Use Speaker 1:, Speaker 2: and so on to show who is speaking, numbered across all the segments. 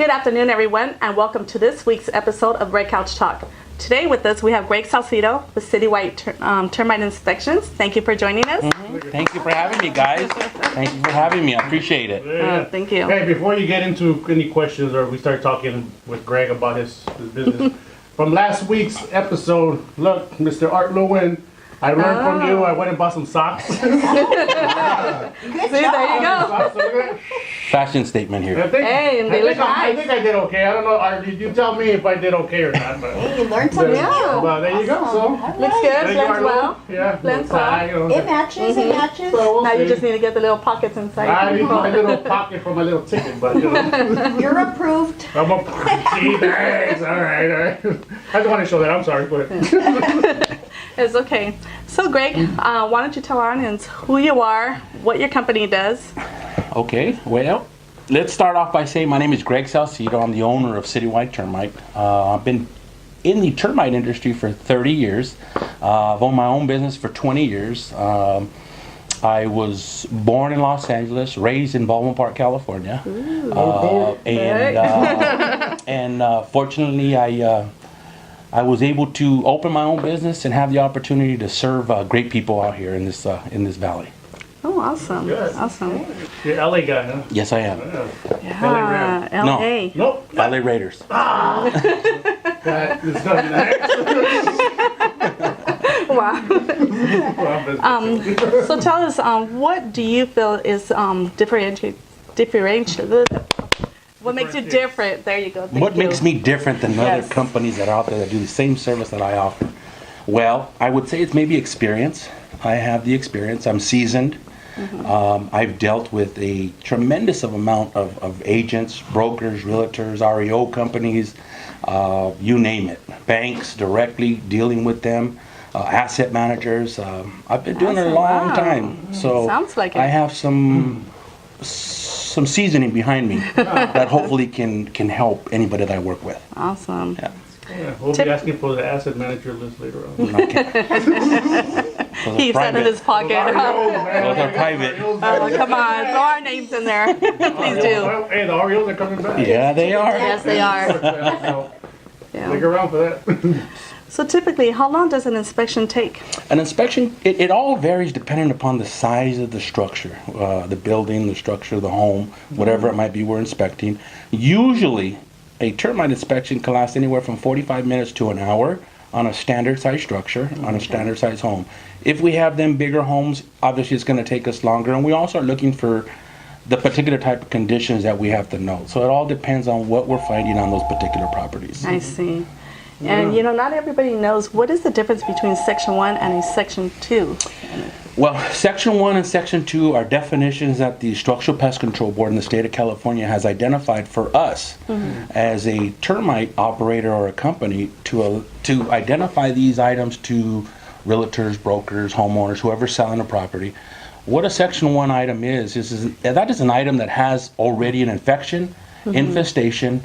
Speaker 1: Good afternoon, everyone, and welcome to this week's episode of Red Couch Talk. Today with us, we have Greg Salcido with Citywide Termite Inspections. Thank you for joining us.
Speaker 2: Thank you for having me, guys. Thank you for having me. I appreciate it.
Speaker 1: Thank you.
Speaker 3: Hey, before you get into any questions or we start talking with Greg about his business, from last week's episode, look, Mr. Art Lewin, I learned from you. I went and bought some socks.
Speaker 1: See, there you go.
Speaker 2: Fashion statement here.
Speaker 3: I think,
Speaker 1: Hey, and they look
Speaker 3: I
Speaker 1: nice.
Speaker 3: think I did okay. I don't know. Art, you tell me if I did okay or not. But,
Speaker 4: Hey, you learned something new.
Speaker 3: Well, there you go. So,
Speaker 1: Looks good,
Speaker 3: there you
Speaker 1: blends
Speaker 3: are,
Speaker 1: well.
Speaker 3: Yeah.
Speaker 1: Blends
Speaker 3: tie, you know.
Speaker 4: It matches, it matches.
Speaker 3: So we'll
Speaker 1: Now you
Speaker 3: see.
Speaker 1: just need to get the little pockets inside.
Speaker 3: I need my little pocket for my little ticket, but you know.
Speaker 4: You're approved.
Speaker 3: I'm a gee, thanks. All right. I just want to show that. I'm sorry, but
Speaker 1: It's okay. So, Greg, why don't you tell our audience who you are, what your company does?
Speaker 2: Okay, well, let's start off by saying my name is Greg Salcido. I'm the owner of Citywide Termite. I've been in the termite industry for 30 years. I've owned my own business for 20 years. I was born in Los Angeles, raised in Baldwin Park, California. Fortunately, I was able to open my own business and have the opportunity to serve great people out here in this valley.
Speaker 1: Oh, awesome.
Speaker 3: Good.
Speaker 1: Awesome.
Speaker 3: you're an LA guy, huh?
Speaker 2: Yes, I am.
Speaker 1: Yeah, LA.
Speaker 3: Nope.
Speaker 2: LA Raiders.
Speaker 3: That is not next.
Speaker 1: Wow.
Speaker 3: Well,
Speaker 1: So tell us, what do you feel is differential? What makes you different? There you go. Thank
Speaker 2: What
Speaker 1: you.
Speaker 2: makes me different than
Speaker 1: Yes.
Speaker 2: other companies that are out there that do the same service that I offer? Well, I would say it's maybe experience. I have the experience. I'm seasoned. I've dealt with a tremendous amount of agents, brokers, realtors, REO companies, you name it. Banks directly dealing with them, asset managers. I've been doing it a long
Speaker 1: Wow.
Speaker 2: time. So
Speaker 1: Sounds like it.
Speaker 2: I have some seasoning behind me that hopefully can help anybody that I work with.
Speaker 1: Awesome.
Speaker 2: Yeah.
Speaker 3: yeah, we'll be asking for the asset manager list later on.
Speaker 2: Those are
Speaker 1: Keeps that in
Speaker 2: private.
Speaker 1: his pocket.
Speaker 2: Those are private.
Speaker 1: Oh, come on, throw our names in there. Please do.
Speaker 3: Well, hey, the Orioles are coming back.
Speaker 2: Yeah, they are.
Speaker 1: Yes, they are.
Speaker 3: So,
Speaker 1: Yeah.
Speaker 3: stick around for that.
Speaker 1: So typically, how long does an inspection take?
Speaker 2: An inspection, it all varies depending upon the size of the structure, the building, the structure, the home, whatever it might be we're inspecting. Usually, a termite inspection can last anywhere from 45 minutes to an hour on a standard size structure, on a standard size home. If we have them bigger homes, obviously it's going to take us longer, and we also are looking for the particular type of conditions that we have to know. So it all depends on what we're finding on those particular properties.
Speaker 1: I see. And you know, not everybody knows what is the difference between Section 1 and a Section 2.
Speaker 2: Well, Section 1 and Section 2 are definitions that the Structural Pest Control Board in the state of California has identified for us as a termite operator or a company to identify these items to realtors, brokers, homeowners, whoever's selling a property. What a Section 1 item is that is an item that has already an infection, infestation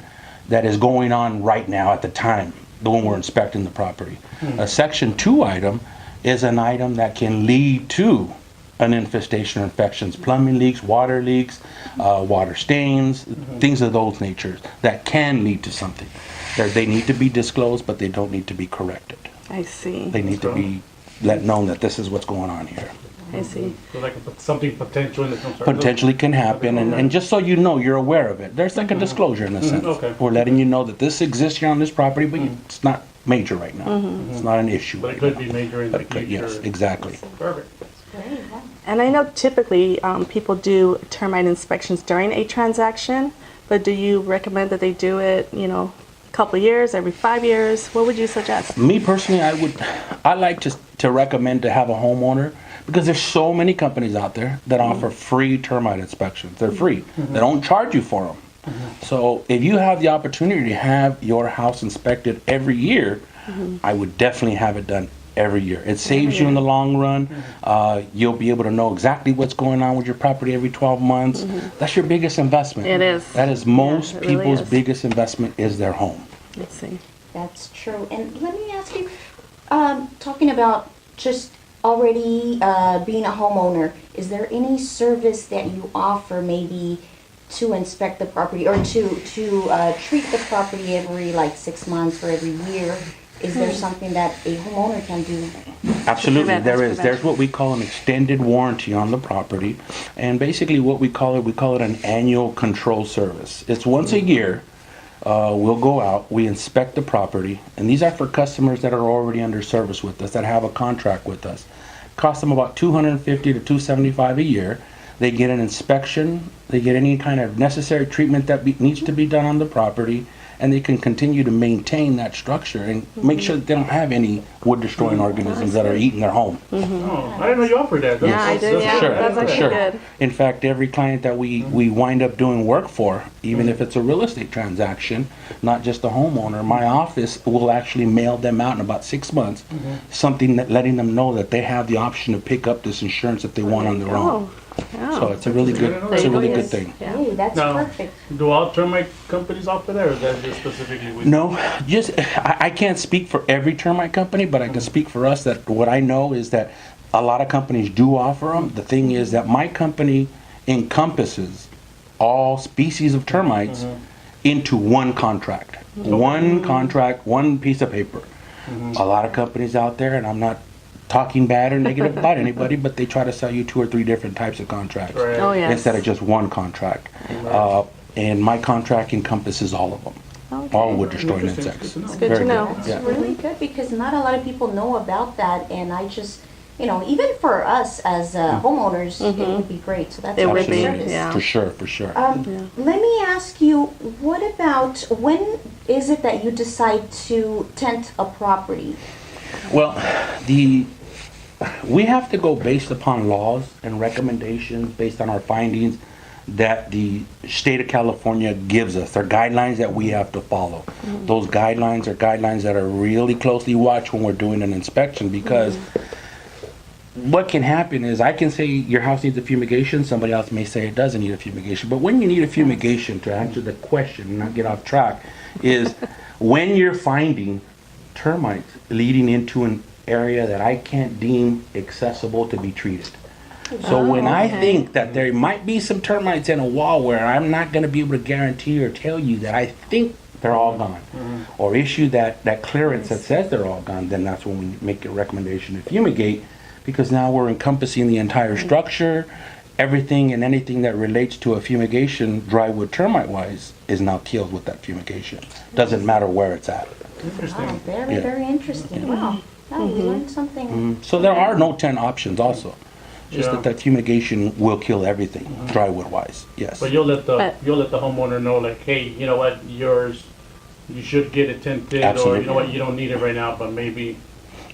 Speaker 2: that is going on right now at the time when we're inspecting the property. A Section 2 item is an item that can lead to an infestation or infections, plumbing leaks, water stains, things of those natures that can lead to something. They need to be disclosed, but they don't need to be corrected.
Speaker 1: I see.
Speaker 2: They need to be let known that this is what's going on here.
Speaker 1: I see.
Speaker 3: So like something potential in the
Speaker 2: Potentially can happen, and just so you know, you're aware of it. There's like a disclosure in a sense.
Speaker 3: Okay.
Speaker 2: We're letting you know that this exists here on this property, but it's not major right now. It's not an issue.
Speaker 3: But it
Speaker 2: right
Speaker 3: could
Speaker 2: now.
Speaker 3: be major in the
Speaker 2: But it could,
Speaker 3: future.
Speaker 2: yes, exactly.
Speaker 3: Perfect.
Speaker 1: And I know typically people do termite inspections during a transaction, but do you recommend that they do it, you know, a couple of years, every 5 years? What would you suggest?
Speaker 2: Me personally, I like to recommend to have a homeowner, because there's so many companies out there that offer free termite inspections. They're free. They don't charge you for them. So if you have the opportunity to have your house inspected every year, I would definitely have it done every year. It saves you in the long run. You'll be able to know exactly what's going on with your property every 12 months. That's your biggest investment.
Speaker 1: It is.
Speaker 2: That is most
Speaker 1: Yeah, it really
Speaker 2: people's
Speaker 1: is.
Speaker 2: biggest investment is their home.
Speaker 1: Let's see.
Speaker 4: That's true. And let me ask you, talking about just already being a homeowner, is there any service that you offer maybe to inspect the property or to treat the property every like 6 months or every year? Is there something that a homeowner can do?
Speaker 2: Absolutely,
Speaker 1: prevent
Speaker 2: there
Speaker 1: this
Speaker 2: is. There's what we call an extended warranty on the property. And basically what we call it an annual control service. It's once a year. We'll go out, we inspect the property, and these are for customers that are already under service with us, that have a contract with us. Costs them about $250 to $275 a year. They get an inspection, they get any kind of necessary treatment that needs to be done on the property, and they can continue to maintain that structure and make sure that they don't have any wood-destroying organisms that are eating their home.
Speaker 3: Oh, I didn't know you offered that.
Speaker 1: Yeah, I did. Yeah,
Speaker 2: Sure,
Speaker 1: that's actually
Speaker 2: sure.
Speaker 1: good.
Speaker 2: In fact, every client that we wind up doing work for, even if it's a real estate transaction, not just a homeowner, my office will actually mail them out in about 6 months, something that letting them know that they have the option to pick up this insurance that they want on their own.
Speaker 1: Oh, yeah.
Speaker 2: So it's a really good, it's a really good
Speaker 1: Yes.
Speaker 2: thing.
Speaker 1: Yeah.
Speaker 4: Hey, that's
Speaker 3: Now,
Speaker 4: perfect.
Speaker 3: do all termite companies offer that, or is that just specifically with?
Speaker 2: No, just I can't speak for every termite company, but I can speak for us that what I know is that a lot of companies do offer them. The thing is that my company encompasses all species of termites into one contract. One contract, one piece of paper. A lot of companies out there, and I'm not talking bad or negative about anybody, but they try to sell you 2 or 3 different types of contracts
Speaker 3: Right.
Speaker 1: Oh, yes.
Speaker 2: instead of just one contract. And my contract encompasses all of them,
Speaker 1: Okay.
Speaker 2: all wood destroying
Speaker 3: Interesting.
Speaker 2: insects.
Speaker 3: Good to know.
Speaker 1: Good
Speaker 2: Very
Speaker 1: to know.
Speaker 4: That's
Speaker 2: Yeah.
Speaker 4: really good because not a lot of people know about that, and I just, even for us as homeowners, it would be great. So that's
Speaker 1: It
Speaker 4: a
Speaker 1: would
Speaker 4: great
Speaker 1: be,
Speaker 4: service.
Speaker 1: yeah.
Speaker 2: For sure, for sure.
Speaker 4: Let me ask you, what about when is it that you decide to tent a property?
Speaker 2: Well, we have to go based upon laws and recommendations based on our findings that the state of California gives us. They're guidelines that we have to follow. Those guidelines are guidelines that are really closely watched when we're doing an inspection, because what can happen is I can say your house needs a fumigation, somebody else may say it doesn't need a fumigation. But when you need a fumigation, to answer the question and not get off track, is when you're finding termites leading into an area that I can't deem accessible to be treated. So when I think that there might be some termites in a wall where I'm not going to be able to guarantee or tell you that I think they're all gone, or issue that clearance that says they're all gone, then that's when we make a recommendation to fumigate, because now we're encompassing the entire structure. Everything and anything that relates to a fumigation, dry wood termite wise, is now killed with that fumigation. Doesn't matter where it's at.
Speaker 3: Interesting.
Speaker 4: Wow, very,
Speaker 2: Yeah.
Speaker 4: very interesting. Wow. Now we learned something.
Speaker 2: So there are no 10 options also. Just
Speaker 3: Yeah.
Speaker 2: that fumigation will kill everything, dry wood wise, yes.
Speaker 3: But you'll let the
Speaker 1: But-
Speaker 3: homeowner know, like, hey, you know what, you should get it tinted, or
Speaker 2: Absolutely.
Speaker 3: you know what, you don't need it right now, but maybe.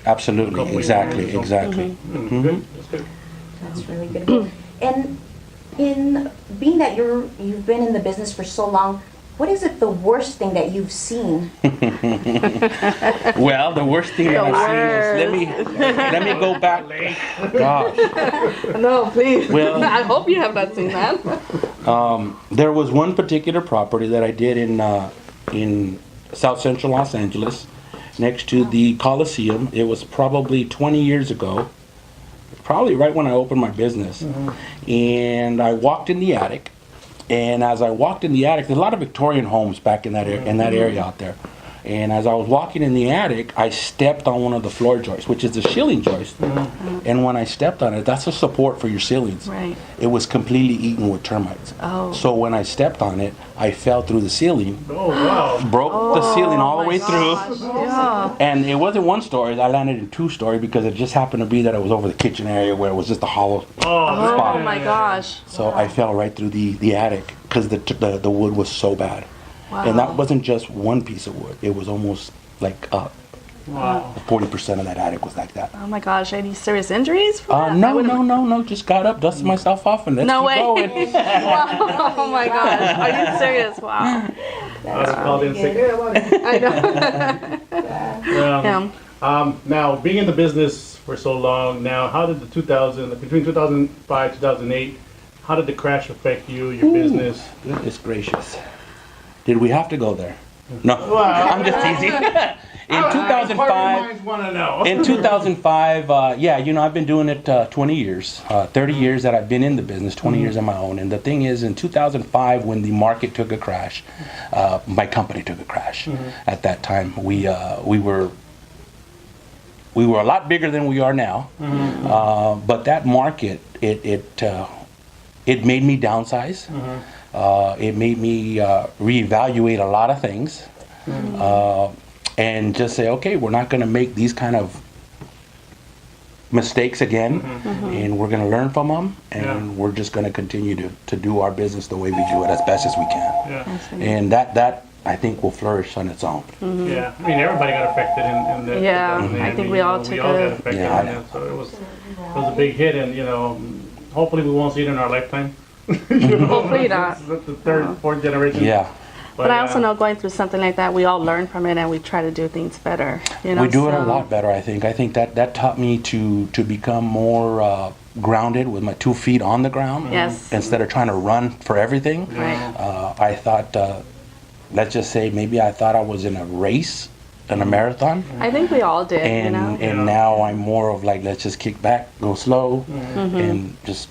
Speaker 2: Absolutely,
Speaker 3: Couple
Speaker 2: exactly,
Speaker 3: years or
Speaker 2: exactly.
Speaker 3: Good. That's good.
Speaker 4: That's really good. And in being that you've been in the business for so long, what is it the worst thing that you've seen?
Speaker 2: Well, the worst thing that I've seen is, let me go back. Gosh,
Speaker 1: No, please.
Speaker 2: Well-
Speaker 1: I hope you have not seen that.
Speaker 2: there was one particular property that I did in South Central Los Angeles, next to the Coliseum. It was probably 20 years ago, probably right when I opened my business. And I walked in the attic, and as I walked in the attic, there's a lot of Victorian homes back in that area out there. And as I was walking in the attic, I stepped on one of the floor joists, which is the ceiling joist. And when I stepped on it, that's a support for your ceilings.
Speaker 1: Right.
Speaker 2: It was completely eaten with termites.
Speaker 1: Oh.
Speaker 2: So when I stepped on it, I fell through the ceiling,
Speaker 3: Oh, wow.
Speaker 2: broke the ceiling all the way through.
Speaker 1: Yeah.
Speaker 2: And it wasn't one story, I landed in 2 story because it just happened to be that it was over the kitchen area where it was just a hollow
Speaker 3: Oh,
Speaker 2: spot.
Speaker 1: Oh my gosh.
Speaker 2: So I fell right through the attic because the wood was so bad.
Speaker 1: Wow.
Speaker 2: And that wasn't just one piece of wood. It was almost like
Speaker 3: wow.
Speaker 2: 40% of that attic was like that.
Speaker 1: Oh my gosh. Any serious injuries? For that? I
Speaker 2: No.
Speaker 1: wouldn't-
Speaker 2: Just got up, dusted myself off, and let's
Speaker 1: No
Speaker 2: keep
Speaker 1: way.
Speaker 2: going.
Speaker 1: Wow. Oh my gosh. Are you serious? Wow.
Speaker 3: I called in sick.
Speaker 1: I know. Yeah.
Speaker 3: Now, being in the business for so long now, how did between 2005 2008, how did the crash affect you, your business?
Speaker 2: Goodness gracious. Did we have to go there? No, I'm just teasing. In
Speaker 3: Part of
Speaker 2: 2005,
Speaker 3: minds want to know.
Speaker 2: in 2005, yeah, I've been doing it 20 years, 30 years that I've been in the business, 20 years on my own. And the thing is, in 2005, when the market took a crash, my company took a crash. At that time, we were a lot bigger than we are now. But that market, it made me downsize. It made me reevaluate a lot of things. And just say, okay, we're not going to make these kind of mistakes again, and we're going to learn from them, and we're just going to continue to do our business the way we do it as best as we can.
Speaker 3: Yeah.
Speaker 2: And that I think will flourish on its own.
Speaker 3: Yeah, I mean everybody got affected in the
Speaker 1: Yeah,
Speaker 3: in the
Speaker 1: I
Speaker 3: end,
Speaker 1: think we
Speaker 3: you
Speaker 1: all
Speaker 3: know,
Speaker 1: took
Speaker 3: we all
Speaker 1: a-
Speaker 3: got affected
Speaker 2: Yeah, I
Speaker 3: in
Speaker 2: know.
Speaker 3: it, so it was a big hit, and hopefully we won't see it in our lifetime.
Speaker 1: Hopefully not.
Speaker 3: This is the third, fourth generation.
Speaker 2: Yeah,
Speaker 1: But I also know going through something like that, we all learn from it and we try to do things better.
Speaker 2: we do it a
Speaker 1: so-
Speaker 2: lot better, I think. I think that taught me to become more grounded with my 2 feet on the ground.
Speaker 1: Yes.
Speaker 2: Instead of trying to run for everything.
Speaker 1: Right.
Speaker 2: I thought, let's just say, maybe I thought I was in a race, in a marathon.
Speaker 1: I think we all did,
Speaker 2: And now I'm more of like, let's just kick back, go slow, and just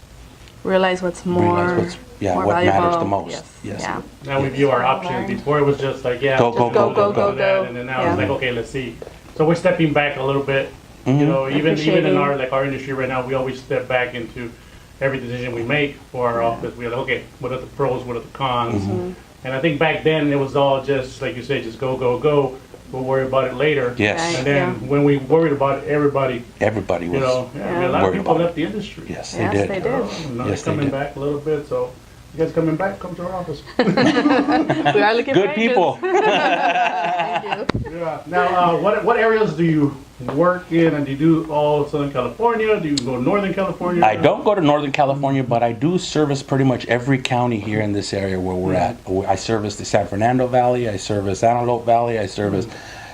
Speaker 1: realize what's more,
Speaker 2: realize
Speaker 1: more
Speaker 2: what
Speaker 1: valuable.
Speaker 2: matters the most.
Speaker 1: Yes.
Speaker 2: Yes.
Speaker 1: Yeah.
Speaker 3: Now we view our options. Before it was just like, yeah,
Speaker 2: Go,
Speaker 3: just
Speaker 2: go, go, go,
Speaker 1: go,
Speaker 3: do that,
Speaker 1: go.
Speaker 3: and then now
Speaker 1: Yeah.
Speaker 3: it's like, okay, let's see. So we're stepping back a little bit. Even in
Speaker 1: Appreciating.
Speaker 3: our industry right now, we always step back into every decision we make for our office. We're like, okay, what are the pros? What are the cons? And I think back then it was all just like you say, just go, go, go. We'll worry about it later.
Speaker 2: Yes.
Speaker 1: Right.
Speaker 3: And then when we worried about it, everybody,
Speaker 2: Everybody was.
Speaker 3: I mean, a lot of
Speaker 2: Worried
Speaker 3: people
Speaker 2: about
Speaker 3: left the industry.
Speaker 2: Yes,
Speaker 1: Yes,
Speaker 2: they did.
Speaker 1: they did.
Speaker 3: Now
Speaker 2: Yes,
Speaker 3: they're
Speaker 2: they
Speaker 3: coming
Speaker 2: did.
Speaker 3: back a little bit. So you guys coming back? Come to our office.
Speaker 1: We are looking
Speaker 2: Good
Speaker 1: for
Speaker 2: people.
Speaker 1: agents.
Speaker 3: Yeah. Now, what areas do you work in, and do you do all Southern California? Do you go to Northern California?
Speaker 2: I don't go to Northern California, but I do service pretty much every county here in this area where we're at. I service the San Fernando Valley, I service Antelope Valley, I service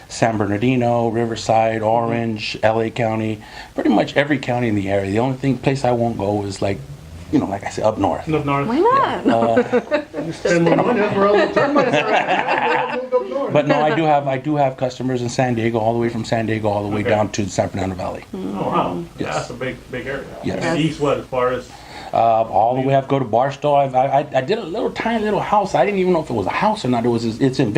Speaker 2: San Bernardino, Riverside, Orange, LA County, pretty much every county in the area. The only place I won't go is like I said, up north.
Speaker 3: Up north.
Speaker 1: Why not?
Speaker 3: You spend more money. That's where all the termites are at. They all moved up north.
Speaker 2: But no, I do have customers in San Diego, all the way from San Diego all the way
Speaker 3: Okay.
Speaker 2: down to the San Fernando Valley.
Speaker 3: Oh wow. Yeah,
Speaker 2: Yes.
Speaker 3: that's a big area.
Speaker 2: Yes.
Speaker 3: And east what as far as
Speaker 2: All the way up, go to Barstow. I did a tiny little house. I didn't even know if it was a house or not. It was in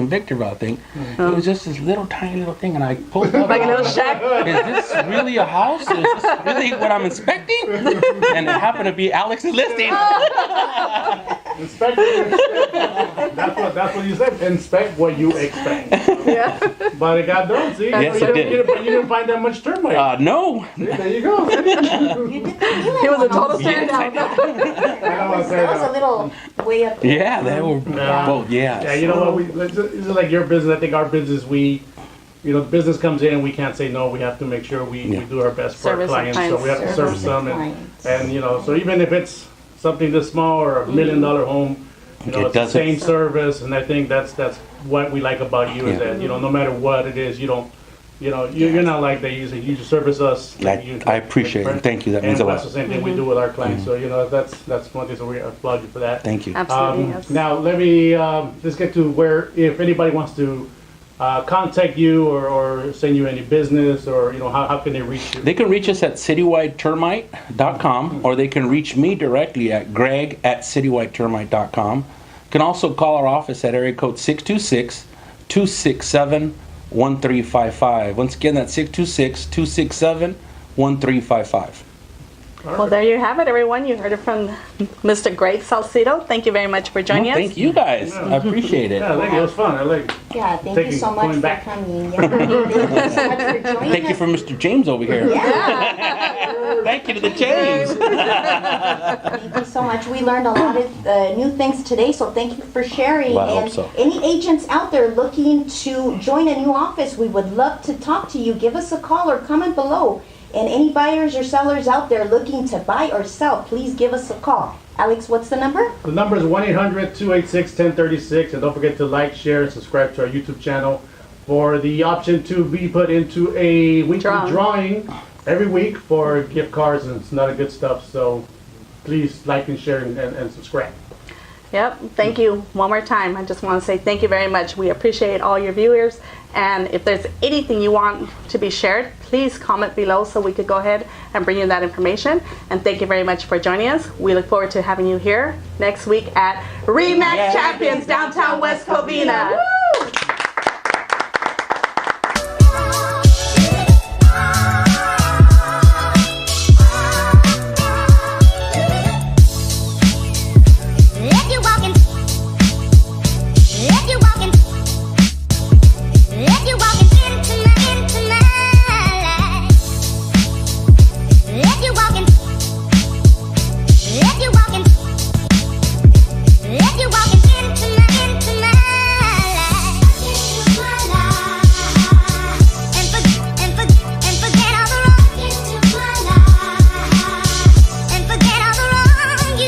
Speaker 2: Victorville, I think. It was just this little tiny little thing, and I pulled up.
Speaker 1: Like a little shack?
Speaker 2: Is this really a house? Is this really what I'm inspecting? And it happened to be Alex's listing.
Speaker 3: inspect. That's what you said. Inspect what you expect.
Speaker 1: Yeah.
Speaker 3: But it got done. See,
Speaker 2: Yes,
Speaker 3: you
Speaker 2: it did.
Speaker 3: You didn't find that much termite.
Speaker 2: No.
Speaker 3: There you go.
Speaker 1: He was a total standout.
Speaker 4: That was a little way up there.
Speaker 2: Yeah, they were both. Yeah.
Speaker 3: Yeah, you know what? This is like your business. I think our business, the business comes in and we can't say no. We have to make sure we do our best for our
Speaker 1: Service our
Speaker 3: clients. So
Speaker 1: clients.
Speaker 3: we have to service
Speaker 4: Service the
Speaker 3: them,
Speaker 4: clients.
Speaker 3: and so even if it's something this small or $1 million home,
Speaker 2: It
Speaker 3: it's the
Speaker 2: doesn't-
Speaker 3: same service. And I think that's what we like about you is
Speaker 2: Yeah.
Speaker 3: that no matter what it is, you don't. You're not like that. You just service us.
Speaker 2: I appreciate it. Thank you. That means a
Speaker 3: And that's
Speaker 2: lot.
Speaker 3: the same thing we do with our clients. So that's one thing. So we applaud you for that.
Speaker 2: Thank you.
Speaker 1: Absolutely. Yes.
Speaker 3: Now let me let's get to where if anybody wants to contact you or send you any business or how can they reach you?
Speaker 2: They can reach us at citywidetermite.com, or they can reach me directly at greg@citywidetermite.com. Can also call our office at area code 626-267-1355. Once again, that's 626-267-1355.
Speaker 1: Well, there you have it, everyone. You heard it from Mr. Greg Salcido. Thank you very much for joining us.
Speaker 2: Thank you guys. I appreciate it.
Speaker 3: Yeah, I think it was fun. I like.
Speaker 4: Yeah, thank you so much
Speaker 3: Going
Speaker 4: for
Speaker 3: back.
Speaker 4: coming. Yeah, thank you so much for joining
Speaker 2: Thank you
Speaker 4: us.
Speaker 2: for Mr. James over here.
Speaker 4: Yeah,
Speaker 2: Thank you to the James.
Speaker 4: thank you so much. We learned a lot of new things today, so thank you for sharing.
Speaker 2: Well, I hope
Speaker 4: and
Speaker 2: so.
Speaker 4: any agents out there looking to join a new office, we would love to talk to you. Give us a call or comment below. And any buyers or sellers out there looking to buy or sell, please give us a call. Alex, what's the number?
Speaker 3: The number is 1-800-286-1036, and don't forget to like, share, and subscribe to our YouTube channel for the option to be put into a weekly drawing every week for gift cards and some other good stuff. So please like and share and subscribe.
Speaker 1: Yep. Thank you one more time. I just want to say thank you very much. We appreciate all your viewers. And if there's anything you want to be shared, please comment below so we could go ahead and bring you that information. And thank you very much for joining us. We look forward to having you here next week at RE/MAX Champions, downtown West Covina.